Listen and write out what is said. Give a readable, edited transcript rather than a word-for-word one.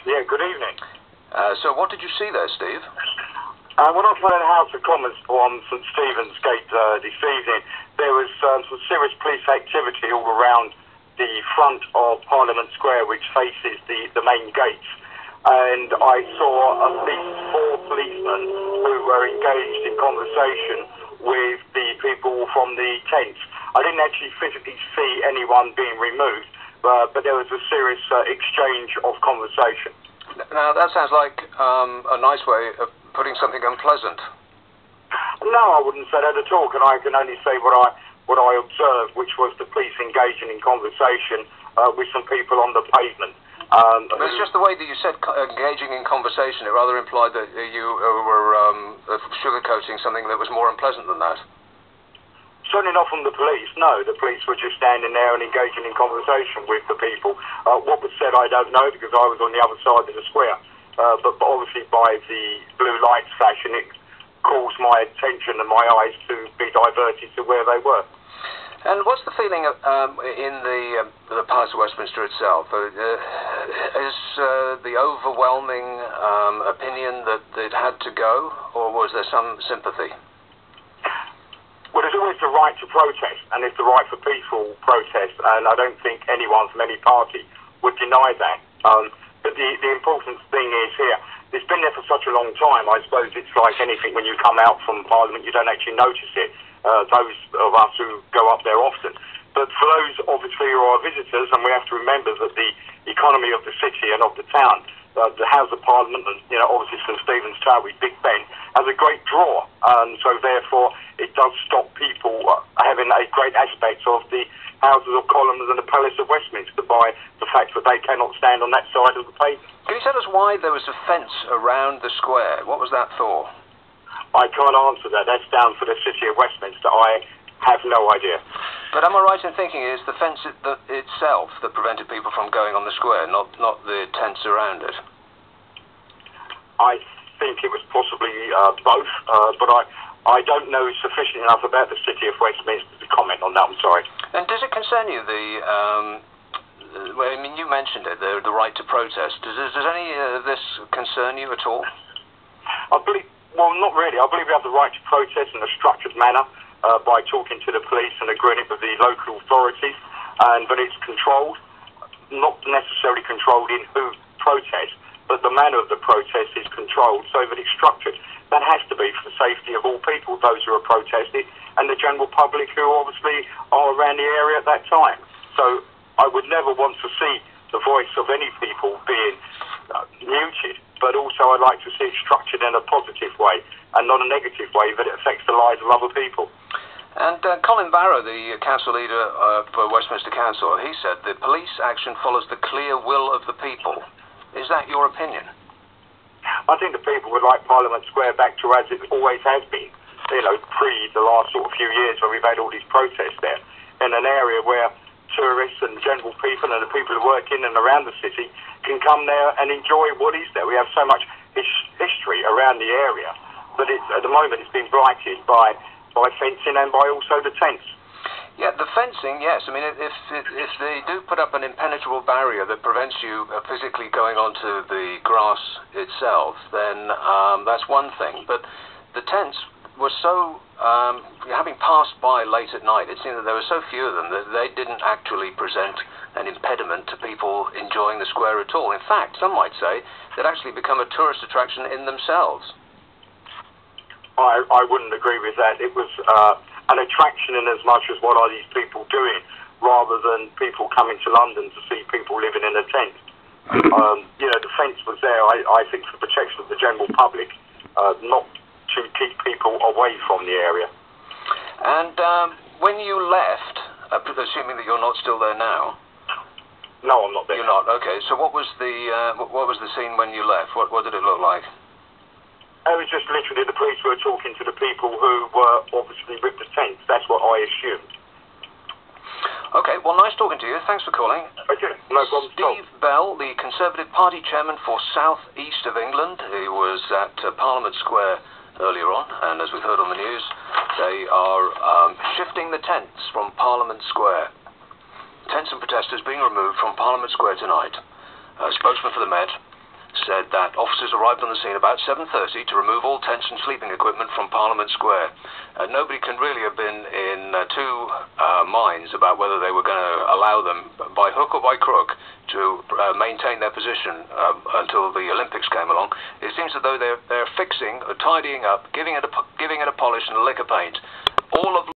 Yeah, good evening. So what did you see there, Steve? When I was in the House of Commons on St Stephen's Gate this evening, there was some serious police activity all around the front of Parliament Square, which faces the main gates. And I saw at least 4 policemen who were engaged in conversation with the people from the tents. I didn't actually physically see anyone being removed, but there was a serious exchange of conversation. Now, that sounds like a nice way of putting something unpleasant. No, I wouldn't say that at all. I can only say what I observed, which was the police engaging in conversation with some people on the pavement. It's just the way that you said engaging in conversation. It rather implied that you were sugarcoating something that was more unpleasant than that. Certainly not from the police, no. The police were just standing there and engaging in conversation with the people. What was said, I don't know, because I was on the other side of the square. But obviously by the blue lights flashing, it caused my attention and my eyes to be diverted to where they were. And what's the feeling in the Palace of Westminster itself? Is the overwhelming opinion that it had to go, or was there some sympathy? Well, there's always the right to protest, and it's the right for peaceful protest, and I don't think anyone from any party would deny that. But the important thing is here, it's been there for such a long time. I suppose it's like anything, when you come out from Parliament, you don't actually notice it, those of us who go up there often. But for those, obviously, who are visitors, and we have to remember that the economy of the city and of the town, the House of Parliament, and obviously St Stephen's Tower with Big Ben, has a great draw. So therefore, it does stop people having a great aspect of the Houses of Commons and the Palace of Westminster by the fact that they cannot stand on that side of the pavement. Can you tell us why there was a fence around the square? What was that for? I can't answer that. That's down for the City of Westminster. I have no idea. But am I right in thinking it is the fence itself that prevented people from going on the square, not the tents around it? I think it was possibly both, but I don't know sufficient enough about the City of Westminster to comment on that. I'm sorry. And does it concern you, well, I mean, you mentioned it, the right to protest. Does any of this concern you at all? I believe, well, not really. I believe we have the right to protest in a structured manner by talking to the police and agreeing with the local authorities, but it's controlled, not necessarily controlled in who protests, but the manner of the protest is controlled so that it's structured. That has to be for the safety of all people, those who are protesting, and the general public who obviously are around the area at that time. So I would never want to see the voice of any people being muted, but also I'd like to see it structured in a positive way and not a negative way that it affects the lives of other people. And Colin Barrow, the council leader for Westminster Council, he said the police action follows the clear will of the people. Is that your opinion? I think the people would like Parliament Square back to as it always has been, pre the last sort of few years where we've had all these protests there, in an area where tourists and general people and the people who work in and around the city can come there and enjoy what is there. We have so much history around the area, but at the moment it's been blighted by fencing and by also the tents. Yeah, the fencing, yes. I mean, if they do put up an impenetrable barrier that prevents you physically going onto the grass itself, then that's one thing. But the tents were so, having passed by late at night, it seemed that there were so few of them that they didn't actually present an impediment to people enjoying the square at all. In fact, some might say they'd actually become a tourist attraction in themselves. I wouldn't agree with that. It was an attraction in as much as what are these people doing, rather than people coming to London to see people living in a tent. The fence was there, I think, for protection of the general public, not to keep people away from the area. And when you left, assuming that you're not still there now? No, I'm not there. You're not. Okay. So what was the scene when you left? What did it look like? It was just literally the police were talking to the people who were obviously with the tents. That's what I assumed. Okay, well, nice talking to you. Thanks for calling. Okay, no problem. Steve Bell, the Conservative Party chairman for South East of England, who was at Parliament Square earlier on, and as we've heard on the news, they are shifting the tents from Parliament Square. Tents and protesters being removed from Parliament Square tonight. A spokesman for the Met said that officers arrived on the scene about 7:30 to remove all tents and sleeping equipment from Parliament Square. Nobody can really have been in two minds about whether they were going to allow them, by hook or by crook, to maintain their position until the Olympics came along. It seems as though they're fixing, tidying up, giving it a polish and a lick of paint. All of